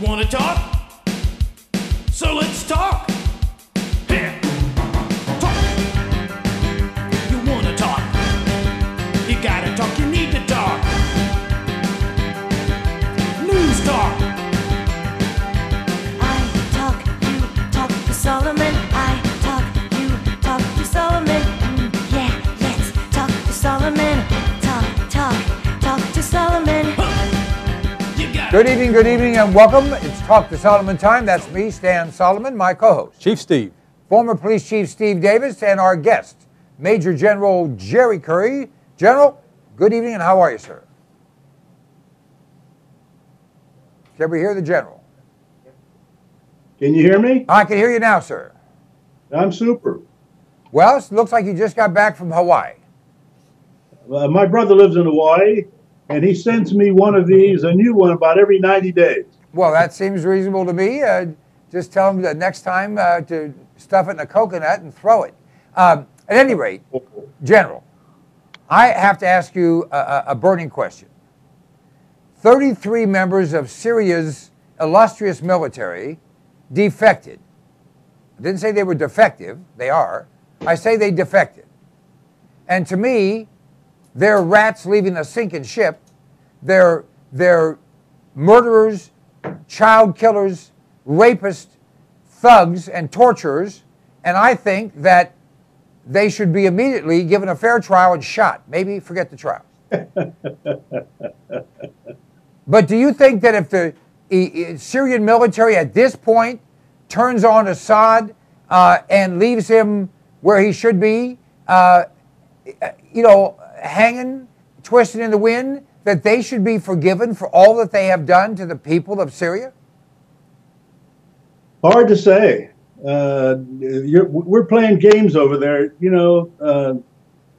Wanna talk? So let's talk. Yeah. Talk. You wanna talk? You gotta talk, you need to talk. News talk. I talk, you talk to Solomon. I talk, you talk to Solomon. Yeah, let's talk to Solomon. Talk to Solomon. You gotta Good evening, and welcome. It's Talk to Solomon time. That's me, Stan Solomon, my co-host. Chief Steve. Former Police Chief Steve Davis, and our guest, Major General Jerry Curry. General, good evening, and how are you, sir? Can we hear the General? Can you hear me? I can hear you now, sir. I'm super. Well, it looks like you just got back from Hawaii. My brother lives in Hawaii, and he sends me one of these, a new one, about every 90 days. Well, that seems reasonable to me. Just tell him that next time to stuff it in a coconut and throw it. At any rate, General, I have to ask you a burning question. 33 members of Syria's illustrious military defected. I didn't say they were defective. They are. I say they defected. And to me, they're rats leaving a sinking ship. They're murderers, child killers, rapists, thugs, and torturers. And I think that they should be immediately given a fair trial and shot. Maybe forget the trial. But do you think that if the Syrian military at this point turns on Assad and leaves him where he should be, hanging, twisted in the wind, that they should be forgiven for all that they have done to the people of Syria? Hard to say. We're playing games over there.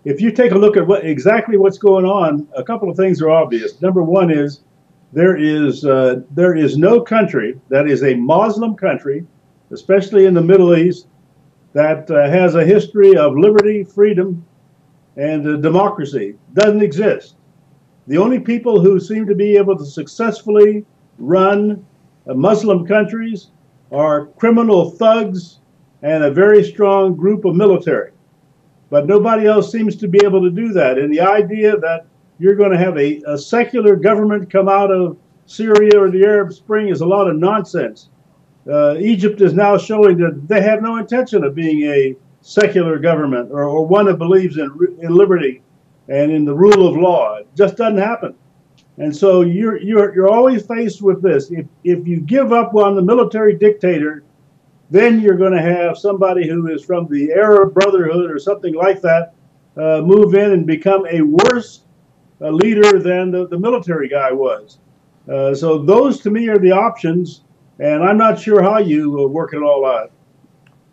If you take a look at exactly what's going on, a couple of things are obvious. Number one is there is no country that is a Muslim country, especially in the Middle East, that has a history of liberty, freedom, and democracy. Doesn't exist. The only people who seem to be able to successfully run Muslim countries are criminal thugs and a very strong group of military. But nobody else seems to be able to do that. And the idea that you're going to have a secular government come out of Syria or the Arab Spring is a lot of nonsense. Egypt is now showing that they have no intention of being a secular government or one that believes in liberty and in the rule of law. It just doesn't happen. And so you're always faced with this. If you give up on the military dictator, then you're going to have somebody who is from the Arab Brotherhood or something like that move in and become a worse leader than the military guy was. So those to me are the options, and I'm not sure how you work it all out.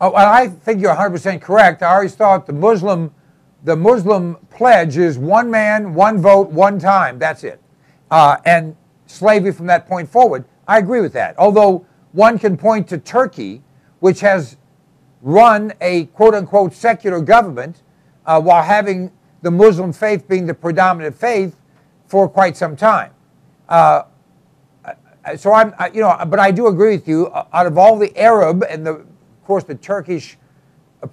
Oh, I think you're 100% correct. I always thought the Muslim pledge is one man, one vote, one time. That's it. And slavery from that point forward. I agree with that. Although one can point to Turkey, which has run a quote-unquote secular government while having the Muslim faith being the predominant faith for quite some time. But I do agree with you. Out of all the Arab and of course the Turkish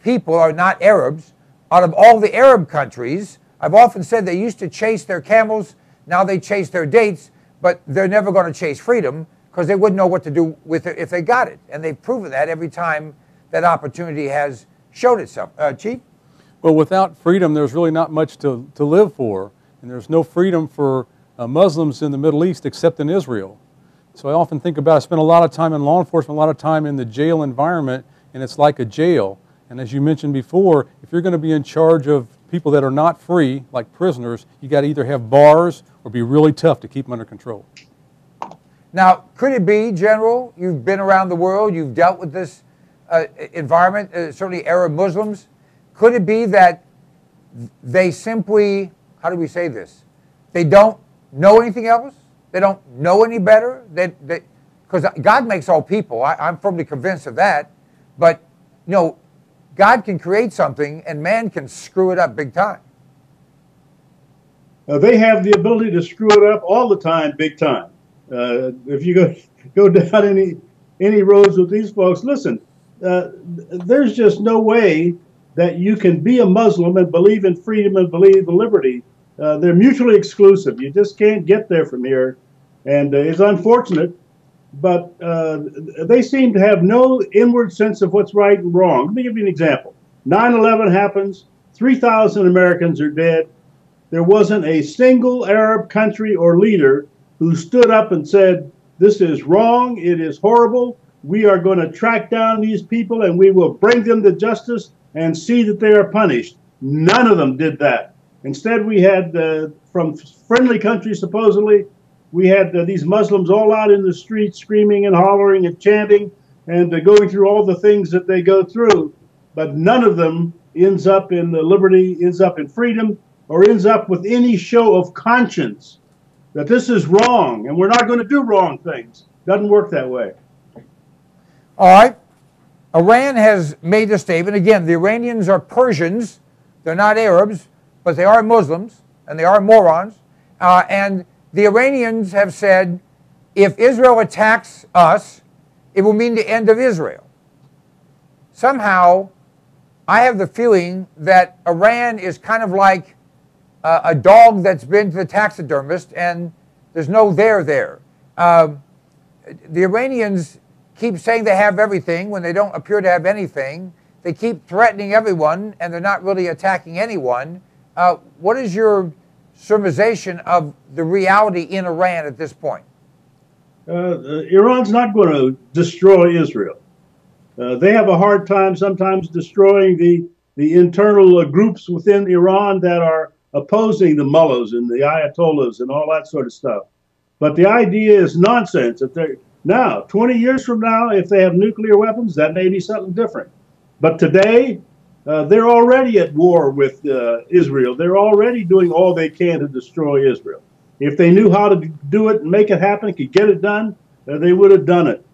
people are not Arabs. Out of all the Arab countries, I've often said they used to chase their camels. Now they chase their dates, but they're never going to chase freedom because they wouldn't know what to do with it if they got it. And they've proven that every time that opportunity has showed itself. Chief? Well, without freedom, there's really not much to live for. And there's no freedom for Muslims in the Middle East except in Israel. So I often think about, I spend a lot of time in law enforcement, a lot of time in the jail environment, and it's like a jail. And as you mentioned before, if you're going to be in charge of people that are not free, like prisoners, you got to either have bars or be really tough to keep them under control. Now, could it be, General, you've been around the world, you've dealt with this environment, certainly Arab Muslims, could it be that they simply, how do we say this, they don't know anything else? They don't know any better? Because God makes all people, I'm firmly convinced of that, but, God can create something and man can screw it up big time. They have the ability to screw it up all the time, big time. If you go down any roads with these folks, listen, there's just no way that you can be a Muslim and believe in freedom and believe in liberty. They're mutually exclusive. You just can't get there from here, and it's unfortunate. But they seem to have no inward sense of what's right and wrong. Let me give you an example. 9/11 happens. 3,000 Americans are dead. There wasn't a single Arab country or leader who stood up and said, this is wrong, it is horrible, we are going to track down these people and we will bring them to justice and see that they are punished. None of them did that. Instead, we had, from friendly countries supposedly, we had these Muslims all out in the streets screaming and hollering and chanting and going through all the things that they go through, but none of them ends up in liberty, ends up in freedom, or ends up with any show of conscience that this is wrong and we're not going to do wrong things. Doesn't work that way. All right. Iran has made a statement. Again, the Iranians are Persians. They're not Arabs, but they are Muslims, and they are morons. And the Iranians have said, if Israel attacks us, it will mean the end of Israel. Somehow, I have the feeling that Iran is kind of like a dog that's been to the taxidermist and there's no there there. The Iranians keep saying they have everything when they don't appear to have anything. They keep threatening everyone and they're not really attacking anyone. What is your surmisation of the reality in Iran at this point? Iran's not going to destroy Israel. They have a hard time sometimes destroying the internal groups within Iran that are opposing the mullahs and the ayatollahs and all that sort of stuff. But the idea is nonsense. That they're, now, 20 years from now, if they have nuclear weapons, that may be something different. But today, they're already at war with Israel. They're already doing all they can to destroy Israel. If they knew how to do it and make it happen, could get it done, they would have done it.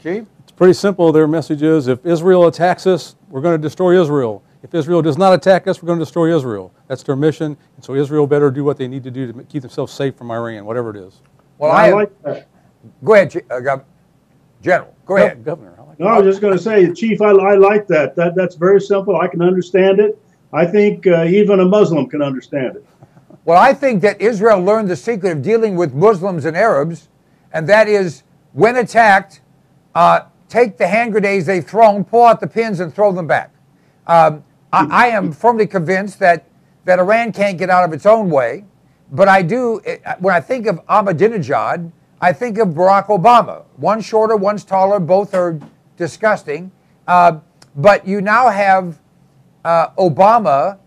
Chief? It's pretty simple. Their message is, if Israel attacks us, we're going to destroy Israel. If Israel does not attack us, we're going to destroy Israel. That's their mission. And so Israel better do what they need to do to keep themselves safe from Iran, whatever it is. Well, I like that. Go ahead, General. Go ahead. Governor. I like No, I was just going to say, Chief, I like that. That's very simple. I can understand it. I think even a Muslim can understand it. Well, I think that Israel learned the secret of dealing with Muslims and Arabs, and that is, when attacked, take the hand grenades they've thrown, pull out the pins, and throw them back. I am firmly convinced that Iran can't get out of its own way, but I do, when I think of Ahmadinejad, I think of Barack Obama. One's shorter, one's taller, both are disgusting. But you now have Obama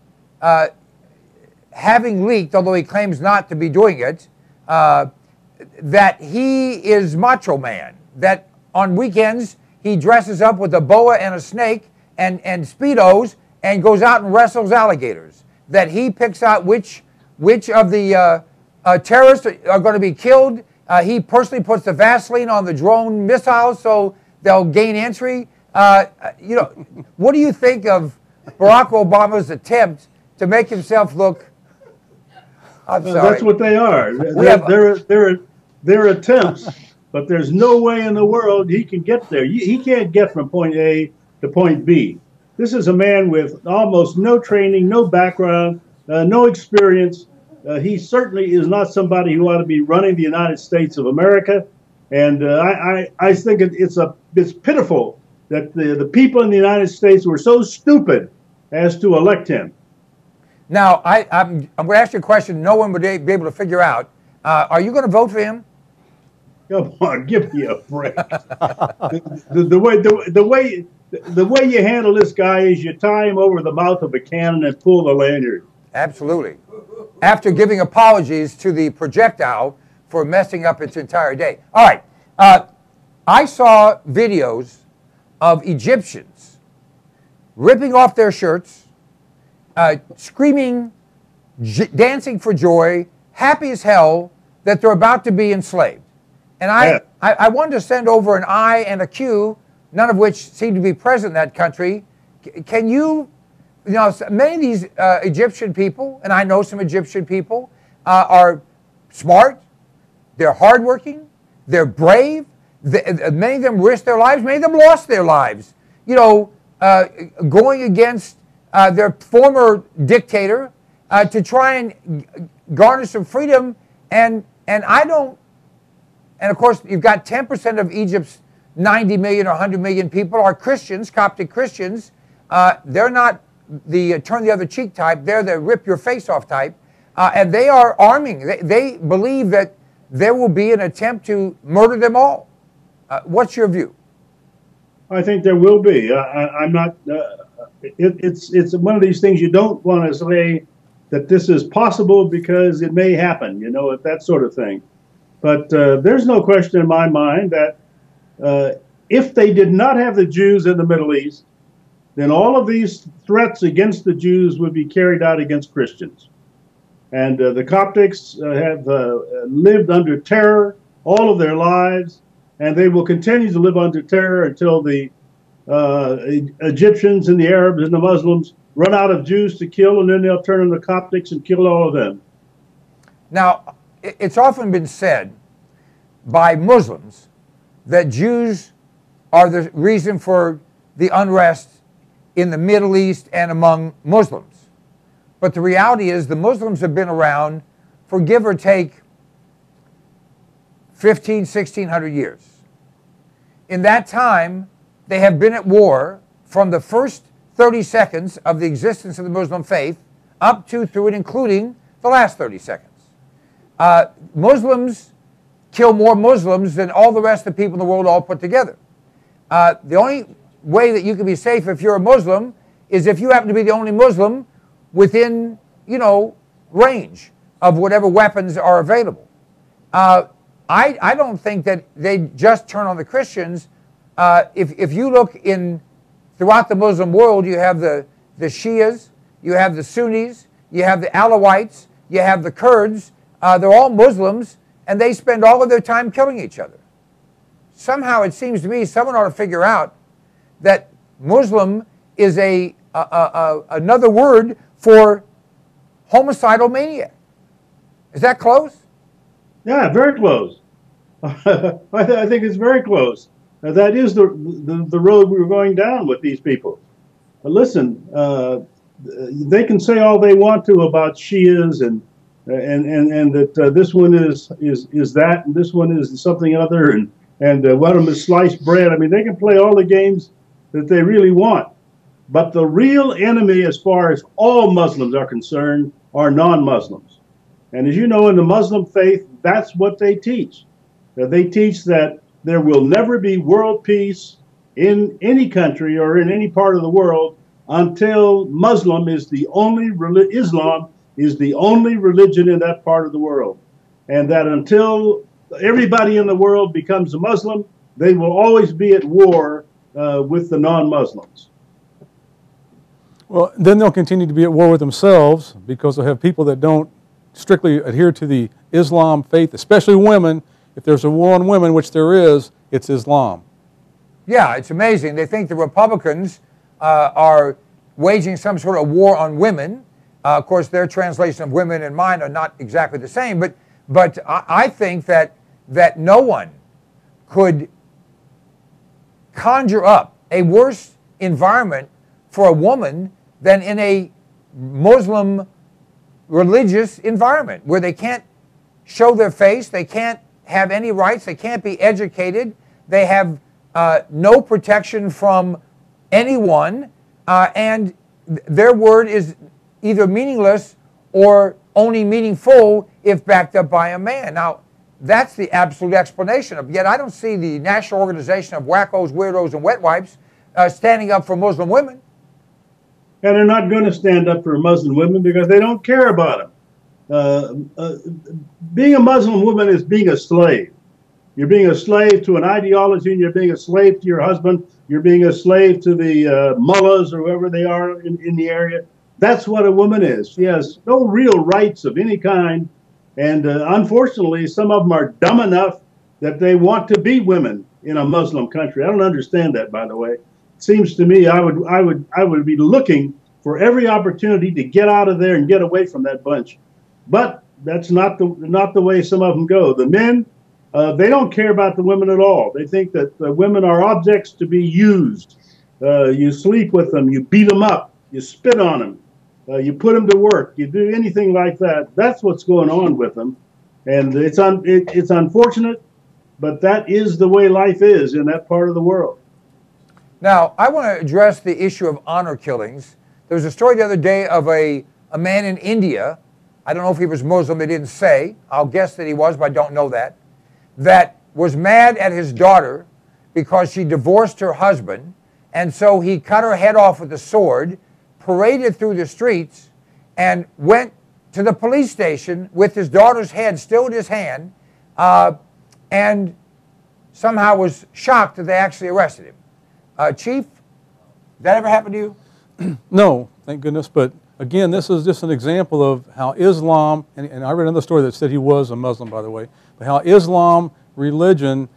having leaked, although he claims not to be doing it, that he is Macho Man, that on weekends he dresses up with a boa and a snake and Speedos and goes out and wrestles alligators, that he picks out which of the terrorists are going to be killed. He personally puts the Vaseline on the drone missiles so they'll gain entry. You know, what do you think of Barack Obama's attempt to make himself look? I'm sorry. That's what they are. They're attempts, but there's no way in the world he can get there. He can't get from point A to point B. This is a man with almost no training, no background, no experience. He certainly is not somebody who ought to be running the United States of America. And I think it's pitiful that the people in the United States were so stupid as to elect him. Now, I'm going to ask you a question no one would be able to figure out. Are you going to vote for him? Come on, give me a break. The way you handle this guy is you tie him over the mouth of a cannon and pull the lanyard. Absolutely. After giving apologies to the projectile for messing up its entire day. All right. I saw videos of Egyptians ripping off their shirts, screaming, dancing for joy, happy as hell that they're about to be enslaved. And I wanted to send over an I and a Q, none of which seem to be present in that country. Can you know, many of these Egyptian people, and I know some Egyptian people, are smart, they're hardworking, they're brave. Many of them risked their lives. Many of them lost their lives. You know, going against their former dictator to try and garner some freedom. And I don't. And of course, you've got 10% of Egypt's 90 million or 100 million people are Christians, Coptic Christians. They're not the turn the other cheek type. They're the rip your face off type. And they are arming. They believe that there will be an attempt to murder them all. What's your view? I think there will be. I'm not. It's one of these things you don't want to say that this is possible because it may happen. You know, that sort of thing. But there's no question in my mind that if they did not have the Jews in the Middle East, then all of these threats against the Jews would be carried out against Christians. And the Coptics have lived under terror all of their lives, and they will continue to live under terror until the Egyptians and the Arabs and the Muslims run out of Jews to kill, and then they'll turn on the Coptics and kill all of them. Now, it's often been said by Muslims that Jews are the reason for the unrest in the Middle East and among Muslims. But the reality is the Muslims have been around for give or take 1600 years. In that time, they have been at war from the first 30 seconds of the existence of the Muslim faith up to, through, and including the last 30 seconds. Muslims kill more Muslims than all the rest of the people in the world all put together. The only way that you can be safe if you're a Muslim is if you happen to be the only Muslim within, you know, range of whatever weapons are available. I don't think that they just turn on the Christians. If you look throughout the Muslim world, you have the Shias, you have the Sunnis, you have the Alawites, you have the Kurds. They're all Muslims, and they spend all of their time killing each other. Somehow it seems to me someone ought to figure out that Muslim is another word for homicidal maniac. Is that close? Yeah, very close. I think it's very close. That is the road we're going down with these people. But listen, they can say all they want to about Shias and that this one is that and this one is something other and one of them is sliced bread. I mean, they can play all the games that they really want. But the real enemy, as far as all Muslims are concerned, are non-Muslims. And as you know, in the Muslim faith, that's what they teach. They teach that there will never be world peace in any country or in any part of the world until Islam is the only religion in that part of the world. And that until everybody in the world becomes a Muslim, they will always be at war with the non-Muslims. Well, then they'll continue to be at war with themselves because they'll have people that don't strictly adhere to the Islam faith, especially women. If there's a war on women, which there is, it's Islam. Yeah, it's amazing. They think the Republicans are waging some sort of war on women. Of course, their translation of women and mine are not exactly the same, but I think that no one could conjure up a worse environment for a woman than in a Muslim religious environment where they can't show their face, they can't have any rights, they can't be educated, they have no protection from anyone, and their word is either meaningless or only meaningful if backed up by a man. Now, that's the absolute explanation of. Yet I don't see the National Organization of Wackos, Weirdos, and Wet Wipes standing up for Muslim women. And they're not going to stand up for Muslim women because they don't care about them. Being a Muslim woman is being a slave. You're being a slave to an ideology, and you're being a slave to your husband. You're being a slave to the mullahs or whoever they are in the area. That's what a woman is. She has no real rights of any kind. And unfortunately, some of them are dumb enough that they want to be women in a Muslim country. I don't understand that, by the way. It seems to me I would be looking for every opportunity to get out of there and get away from that bunch. But that's not the way some of them go. The men, they don't care about the women at all. They think that the women are objects to be used. You sleep with them, you beat them up, you spit on them, you put them to work, you do anything like that. That's what's going on with them, and it's unfortunate, but that is the way life is in that part of the world. Now, I want to address the issue of honor killings. There was a story the other day of a man in India. I don't know if he was Muslim, they didn't say. I'll guess that he was, but I don't know that. That was mad at his daughter because she divorced her husband, and so he cut her head off with a sword, paraded through the streets, and went to the police station with his daughter's head still in his hand, and somehow was shocked that they actually arrested him. Chief, did that ever happen to you? No, thank goodness. But again, this is just an example of how Islam, and I read another story that said he was a Muslim, by the way, but how Islam religion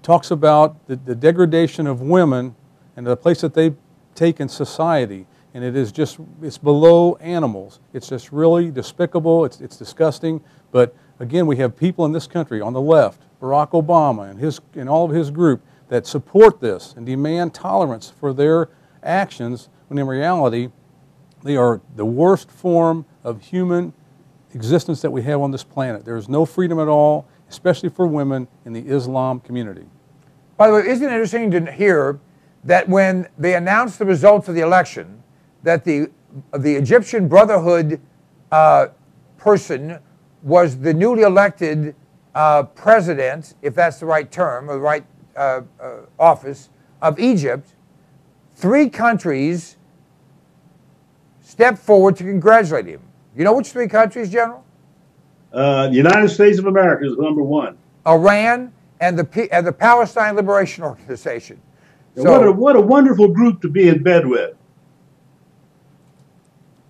talks about the degradation of women and the place that they take in society. And it is just, it's below animals. It's just really despicable. It's disgusting. But again, we have people in this country on the left, Barack Obama and all of his group, that support this and demand tolerance for their actions, when in reality, they are the worst form of human existence that we have on this planet. There is no freedom at all, especially for women in the Islam community. By the way, isn't it interesting to hear that when they announced the results of the election, that the Egyptian Brotherhood person was the newly elected president, if that's the right term, or the right office, of Egypt. 3 countries stepped forward to congratulate him. You know which 3 countries, General? The United States of America is #1. Iran and the Palestine Liberation Organization. So, what a wonderful group to be in bed with.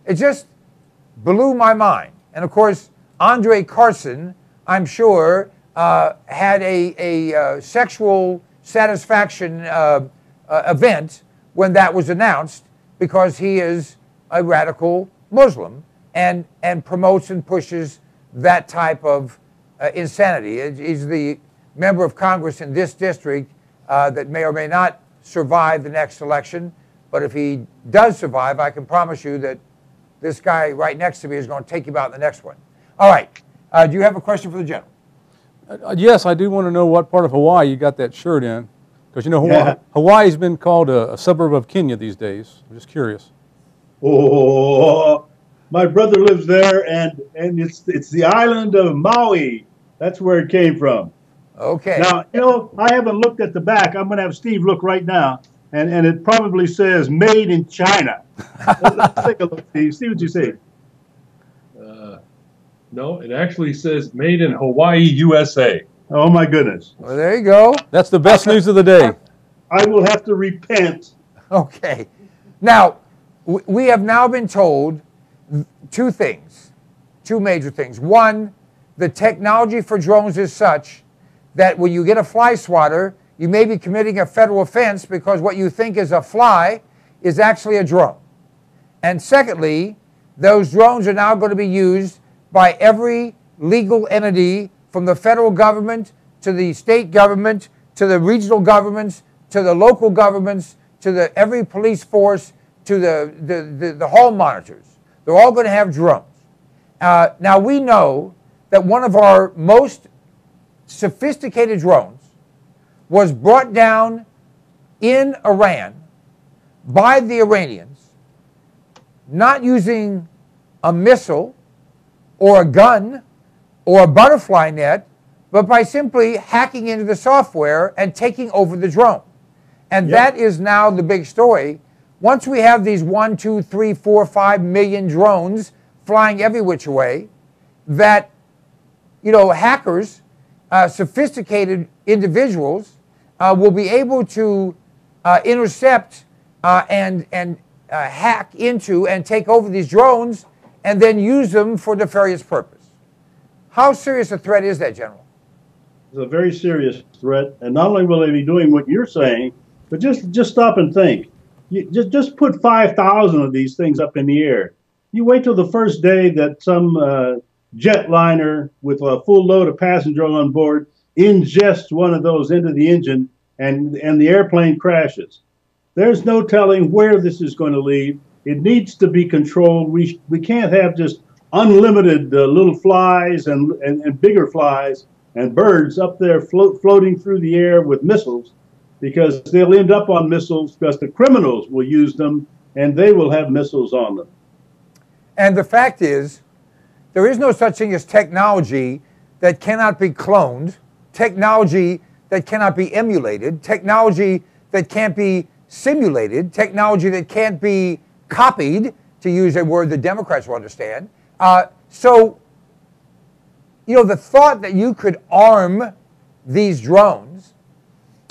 It just blew my mind. And of course, Andre Carson, I'm sure, had a sexual satisfaction event when that was announced, because he is a radical Muslim and promotes and pushes that type of insanity. He's the member of Congress in this district that may or may not survive the next election, but if he does survive, I can promise you that this guy right next to me is going to take him out in the next one. All right. Do you have a question for the General? Yes, I do want to know what part of Hawaii you got that shirt in, because you know Hawaii's been called a suburb of Kenya these days. I'm just curious. Oh, my brother lives there, and it's the island of Maui. That's where it came from. Okay. Now, you know, I haven't looked at the back. I'm going to have Steve look right now, and it probably says "Made in China." Let's take a look, Steve. See what you see. No, it actually says "Made in Hawaii, USA." Oh my goodness! Well, there you go. That's the best news of the day. I will have to repent. Okay. Now, we have now been told 2 things, 2 major things. One, the technology for drones is such that when you get a fly swatter, you may be committing a federal offense because what you think is a fly is actually a drone. And secondly, those drones are now going to be used by every legal entity, from the federal government to the state government to the regional governments to the local governments to every police force to the hall monitors. They're all going to have drones. Now we know that one of our most sophisticated drones was brought down in Iran by the Iranians, not using a missile or a gun or a butterfly net, but by simply hacking into the software and taking over the drone. And that is now the big story. Once we have these 1, 2, 3, 4, 5 million drones flying every which way, that, you know, hackers, sophisticated individuals will be able to intercept and hack into and take over these drones and then use them for nefarious purpose. How serious a threat is that, General? It's a very serious threat, and not only will they be doing what you're saying, but just stop and think. Just put 5,000 of these things up in the air. You wait till the first day that some jetliner with a full load of passengers on board ingests one of those into the engine, and the airplane crashes. There's no telling where this is going to lead. It needs to be controlled. We can't have just unlimited little flies and bigger flies and birds up there floating through the air with missiles, because they'll end up on missiles because the criminals will use them and they will have missiles on them. And the fact is, there is no such thing as technology that cannot be cloned, technology that cannot be emulated, technology that can't be simulated, technology that can't be copied, to use a word the Democrats will understand. So, you know, the thought that you could arm these drones,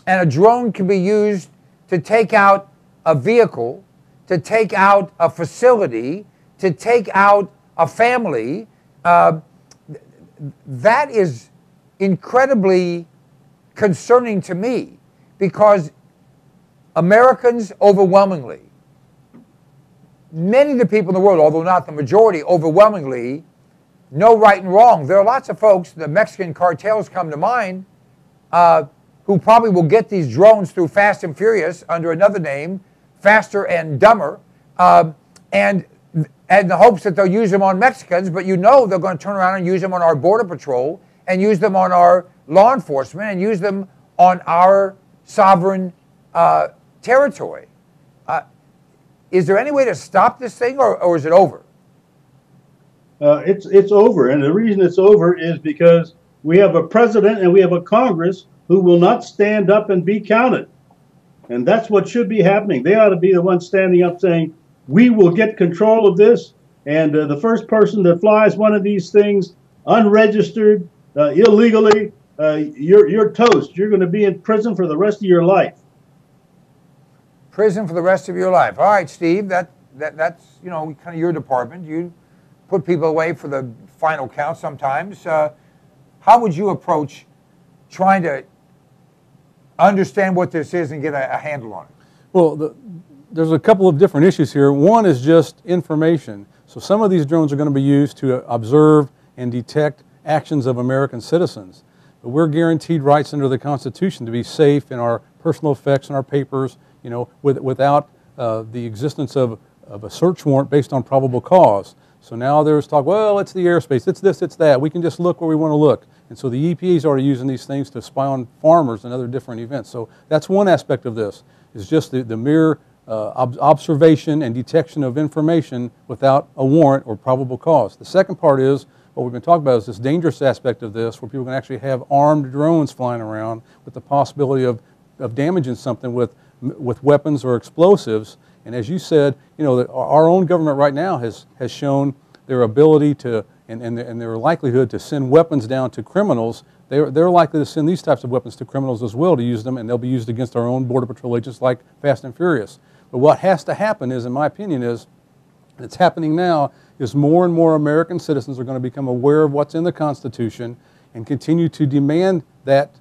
and a drone can be used to take out a vehicle, to take out a facility, to take out a family, that is incredibly concerning to me, because Americans overwhelmingly, many of the people in the world, although not the majority, overwhelmingly know right and wrong. There are lots of folks, the Mexican cartels come to mind, who probably will get these drones through Fast and Furious under another name, Faster and Dumber, and in the hopes that they'll use them on Mexicans, but you know they're going to turn around and use them on our Border Patrol, and use them on our law enforcement, and use them on our sovereign territory. Is there any way to stop this thing, or is it over? It's over, and the reason it's over is because we have a president and we have a Congress who will not stand up and be counted. And that's what should be happening. They ought to be the ones standing up saying, we will get control of this, and the first person that flies one of these things unregistered, illegally, you're toast. You're going to be in prison for the rest of your life. Prison for the rest of your life. All right, Steve, that's, you know, kind of your department. You put people away for the final count sometimes. How would you approach trying to understand what this is and get a handle on it? Well, there's a couple of different issues here. One is just information. So some of these drones are going to be used to observe and detect actions of American citizens. But we're guaranteed rights under the Constitution to be safe in our personal effects and our papers, you know, without the existence of a search warrant based on probable cause. So now there's talk, well, it's the airspace, it's this, it's that. We can just look where we want to look. And so the EPA is already using these things to spy on farmers and other different events. So that's one aspect of this, is just the mere observation and detection of information without a warrant or probable cause. The second part is, what we've been talking about is this dangerous aspect of this, where people can actually have armed drones flying around with the possibility of damaging something with weapons or explosives. And as you said, you know, our own government right now has shown their ability to, and their likelihood to send weapons down to criminals. They're likely to send these types of weapons to criminals as well, to use them, and they'll be used against our own Border Patrol agents like Fast and Furious. But what has to happen is, in my opinion, is, and it's happening now, is more and more American citizens are going to become aware of what's in the Constitution and continue to demand that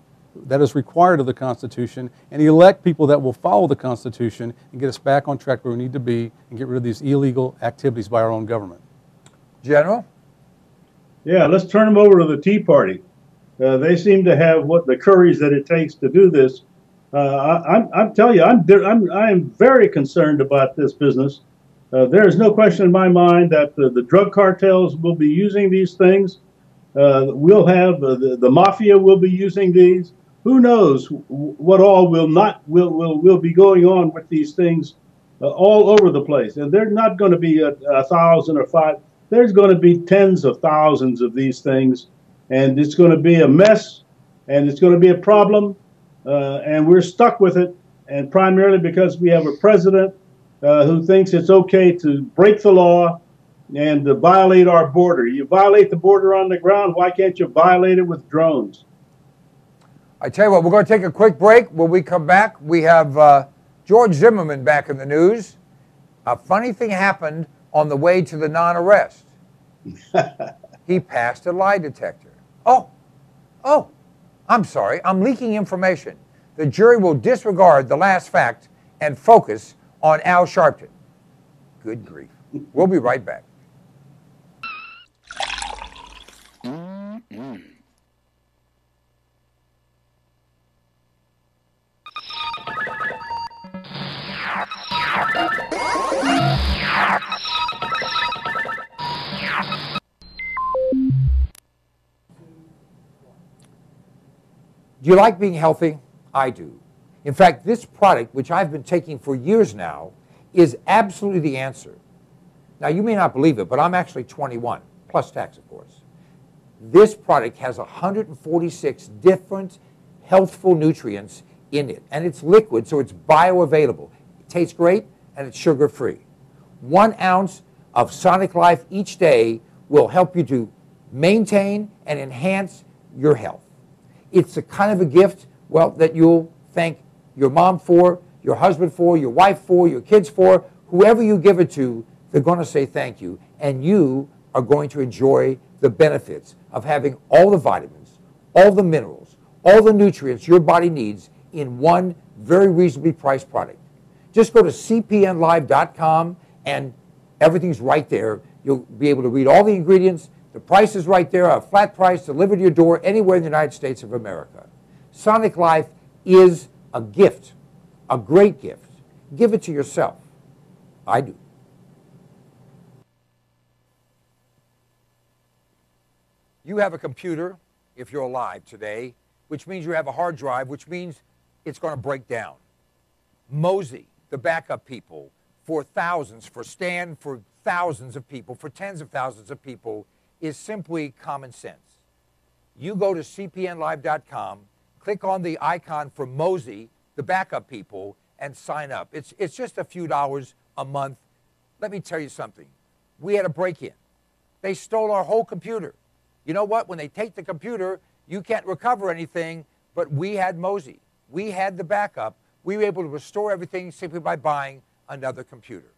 is required of the Constitution, and elect people that will follow the Constitution and get us back on track where we need to be and get rid of these illegal activities by our own government. General? Yeah, let's turn them over to the Tea Party. They seem to have the courage that it takes to do this. I'm telling you, I'm very concerned about this business. There is no question in my mind that the drug cartels will be using these things. We'll have the mafia will be using these. Who knows what all will be going on with these things all over the place. And they're not going to be 1,000 or 5. There's going to be tens of thousands of these things, and it's going to be a mess, and it's going to be a problem, and we're stuck with it. And primarily because we have a president who thinks it's okay to break the law and to violate our border. You violate the border on the ground, why can't you violate it with drones? I tell you what, we're going to take a quick break. When we come back, we have George Zimmerman back in the news. A funny thing happened on the way to the non-arrest. He passed a lie detector. Oh, I'm sorry, I'm leaking information. The jury will disregard the last fact and focus on Al Sharpton. Good grief. We'll be right back. Do you like being healthy? I do. In fact, this product, which I've been taking for years now, is absolutely the answer. Now, you may not believe it, but I'm actually 21, plus tax, of course. This product has 146 different healthful nutrients in it, and it's liquid, so it's bioavailable. It tastes great, and it's sugar-free. 1 ounce of Sonic Life each day will help you to maintain and enhance your health. It's the kind of a gift, well, that you'll thank your mom for, your husband for, your wife for, your kids for. Whoever you give it to, they're going to say thank you, and you are going to enjoy the benefits of having all the vitamins, all the minerals, all the nutrients your body needs in one very reasonably priced product. Just go to cpnlive.com and everything's right there. You'll be able to read all the ingredients. The price is right there, a flat price delivered to your door anywhere in the United States of America. Sonic Life is a gift, a great gift. Give it to yourself. I do. You have a computer, if you're alive today, which means you have a hard drive, which means it's going to break down. Mozy, the backup people, for thousands, for Stan, for thousands of people, for tens of thousands of people, is simply common sense. You go to cpnlive.com, click on the icon for Mozy, the backup people, and sign up. It's just a few dollars a month. Let me tell you something. We had a break-in. They stole our whole computer. You know what? When they take the computer, you can't recover anything, but we had Mozy. We had the backup. We were able to restore everything simply by buying another computer.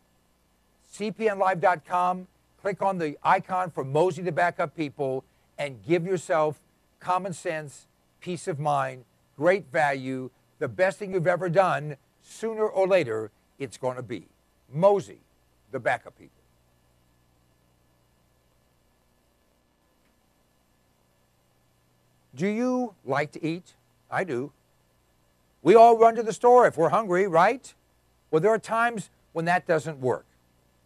cpnlive.com, click on the icon for Mozy, the backup people, and give yourself common sense, peace of mind, great value, the best thing you've ever done. Sooner or later, it's going to be Mozy, the backup people. Do you like to eat? I do. We all run to the store if we're hungry, right? Well, there are times when that doesn't work.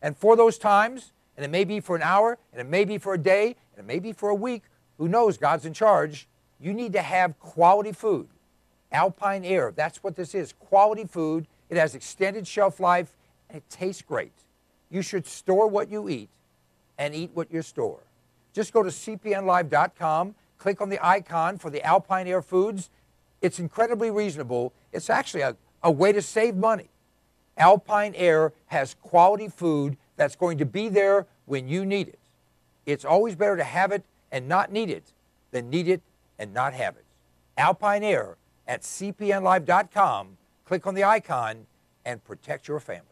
And for those times, and it may be for an hour, and it may be for a day, and it may be for a week, who knows, God's in charge, you need to have quality food. Alpine Air, that's what this is, quality food. It has extended shelf life, and it tastes great. You should store what you eat and eat what you store. Just go to cpnlive.com, click on the icon for the Alpine Air foods. It's incredibly reasonable. It's actually a way to save money. Alpine Air has quality food that's going to be there when you need it. It's always better to have it and not need it than need it and not have it. Alpine Air at cpnlive.com. Click on the icon and protect your family.